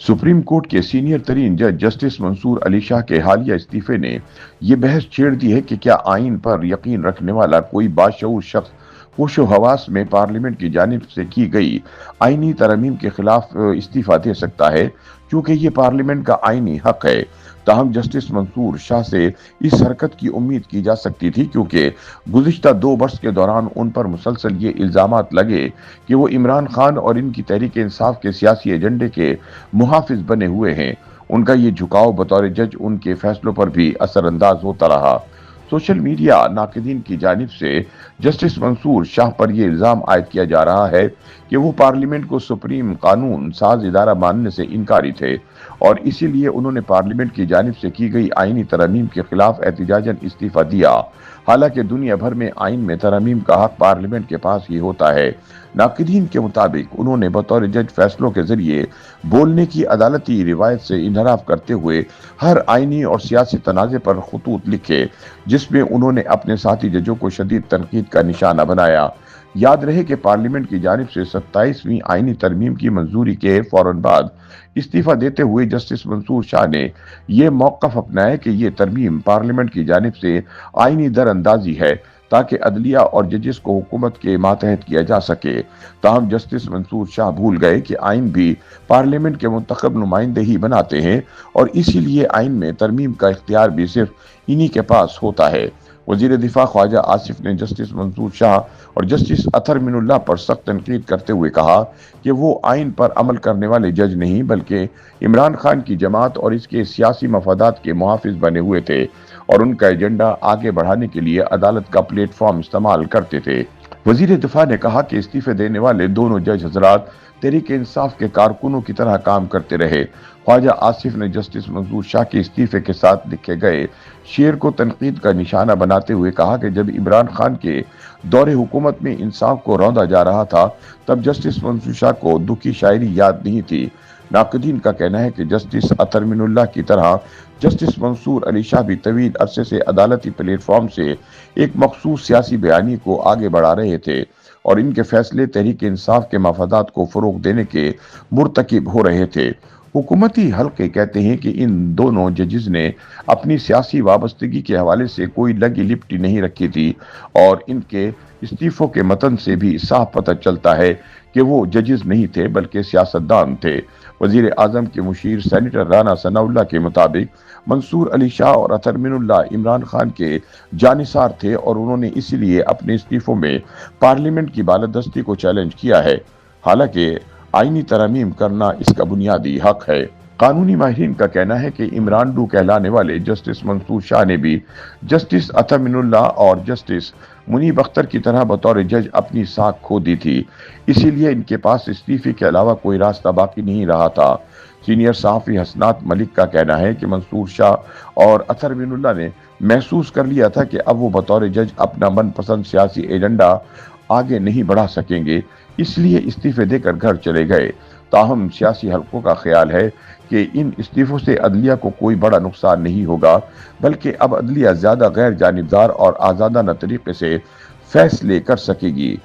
Supreme court के senior तरीन जज जस्टिस मंसूर अली शाह के हालिया इस्तीफे ने ये बहस छेड़ दी है कि क्या आइन पर यकीन रखने वाला कोई बाशऊर शख्स होशो हवास में पार्लियामेंट की जानिब से की गई आईनी तरमीम के खिलाफ इस्तीफा दे सकता है, क्योंकि ये पार्लियामेंट का आईनी हक है। ताहम जस्टिस मंसूर शाह से इस हरकत की उम्मीद की जा सकती थी, क्योंकि गुज़िश्ता 2 वर्ष के दौरान उन पर मुसलसल ये इल्ज़ामात लगे कि वो इमरान खान और इनकी तहरीक इंसाफ के सियासी एजेंडे के मुहाफिज बने हुए हैं। उनका ये झुकाव बतौर जज उनके फैसलों पर भी असरअंदाज होता रहा। सोशल मीडिया नाक़दीन की जानिब से जस्टिस मंसूर शाह पर यह इल्ज़ाम आयद किया जा रहा है कि वो पार्लियामेंट को सुप्रीम कानून साज इदारा मानने से इनकारी थे और इसीलिए उन्होंने पार्लियामेंट की जानिब से की गई आईनी तरमीम के खिलाफ एहतिजाजन इस्तीफा दिया। हालांकि दुनिया भर में आइन में तरमीम का हक पार्लियामेंट के पास ही होता है। नाक़दीन के मुताबिक उन्होंने बतौर जज फैसलों के जरिए बोलने की अदालती रिवायत से इनहराफ करते हुए हर आईनी और सियासी तनाज़े पर खतूत लिखे, जिसमें उन्होंने अपने साथी जजों को शदीद तनकीद का निशाना बनाया। याद रहे कि पार्लियामेंट की जानिब से 27वीं आईनी तरमीम की मंजूरी के फौरन बाद इस्तीफा देते हुए जस्टिस मंसूर शाह ने यह मौक़िफ़ अपनाया कि यह तरमीम पार्लियामेंट की जानिब से आईनी दरअंदाजी है, ताकि अदलिया और जजेस को हुकूमत के मातहत किया जा सके। ताहम जस्टिस मंसूर शाह भूल गए कि आइन भी पार्लियामेंट के मुंतखब नुमाइंदे ही बनाते हैं और इसीलिए आइन में तरमीम का इख्तियार भी सिर्फ इन्हीं के पास होता है। वजीर दिफा ख्वाजा आसिफ ने जस्टिस मंसूर शाह और जस्टिस अतर मिनुल्लाह पर सख्त तनकीद करते हुए कहा कि वो आइन पर अमल करने वाले जज नहीं, बल्कि इमरान खान की जमात और इसके सियासी मफादात के मुहाफिज बने हुए थे और उनका एजेंडा आगे बढ़ाने के लिए अदालत का प्लेटफॉर्म इस्तेमाल करते थे। वजीर दिफा ने कहा कि इस्तीफे देने वाले दोनों जज हजरात तहरीक इंसाफ के कारकुनों की तरह काम करते रहे। ख्वाजा आसिफ ने जस्टिस मंसूर शाह के इस्तीफे के साथ लिखे गए शेर को तनकीद का निशाना बनाते हुए कहा कि जब इमरान खान के दौरे हुकूमत में इंसाफ को रौंदा जा रहा था, तब जस्टिस मंसूर शाह को दुखी शायरी याद नहीं थी। नाक़दीन का कहना है कि जस्टिस अतर मिनुल्लाह की तरह जस्टिस मंसूर अली शाह भी तवील अरसे से अदालती प्लेटफॉर्म से एक मखसूस सियासी बयानी को आगे बढ़ा रहे थे और इनके फैसले तहरीक इंसाफ के मफादात को फरोग देने के मुर्तकिब हो रहे थे। हुकूमती हल्के कहते हैं कि इन दोनों जजेस ने अपनी सियासी वाबस्तगी के हवाले से कोई लगी लिपटी नहीं रखी थी और इनके इस्तीफों के मतन से भी साफ पता चलता है कि वो जजेस नहीं थे बल्कि सियासतदान थे। वजीर आजम के मुशीर सेनेटर राना सनाउल्लाह के मुताबिक मंसूर अली शाह और अतर मिनुल्लाह इमरान खान के जानिसार थे और उन्होंने इसीलिए अपने इस्तीफों में पार्लियामेंट की बालादस्ती को चैलेंज किया है। हालांकि आईनी तरमीम करना इसका बुनियादी हक है। कानूनी माहिरीन का कहना है कि इमरान डू कहलाने वाले जस्टिस मंसूर शाह ने भी जस्टिस अतर मिनुल्लाह और जस्टिस मुनीब अख्तर की तरह बतौर जज अपनी साख खो दी थी, इसीलिए इनके पास इस्तीफे के अलावा कोई रास्ता बाकी नहीं रहा था। सीनियर सहाफ़ी हसनात मलिक का कहना है कि मंसूर शाह और अतर मिनुल्लाह ने महसूस कर लिया था कि अब वो बतौर जज अपना मनपसंद सियासी एजेंडा आगे नहीं बढ़ा सकेंगे, इसलिए इस्तीफे देकर घर चले गए। ताहम सियासी हलकों का ख्याल है कि इन इस्तीफों से अदलिया को कोई बड़ा नुकसान नहीं होगा, बल्कि अब अदलिया ज्यादा गैर जानिबदार और आजादाना तरीके से फैसले कर सकेगी।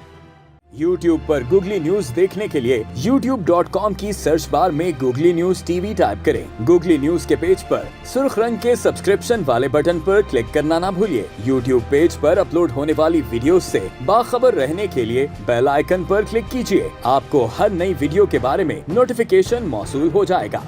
YouTube पर गूगली न्यूज देखने के लिए youtube.com की सर्च बार में गूगली न्यूज टीवी टाइप करें। गूगली न्यूज के पेज पर सुर्ख रंग के सब्सक्रिप्शन वाले बटन पर क्लिक करना ना भूलिए। YouTube पेज पर अपलोड होने वाली वीडियोस से बाखबर रहने के लिए बेल आइकन पर क्लिक कीजिए। आपको हर नई वीडियो के बारे में नोटिफिकेशन मौसूल हो जाएगा।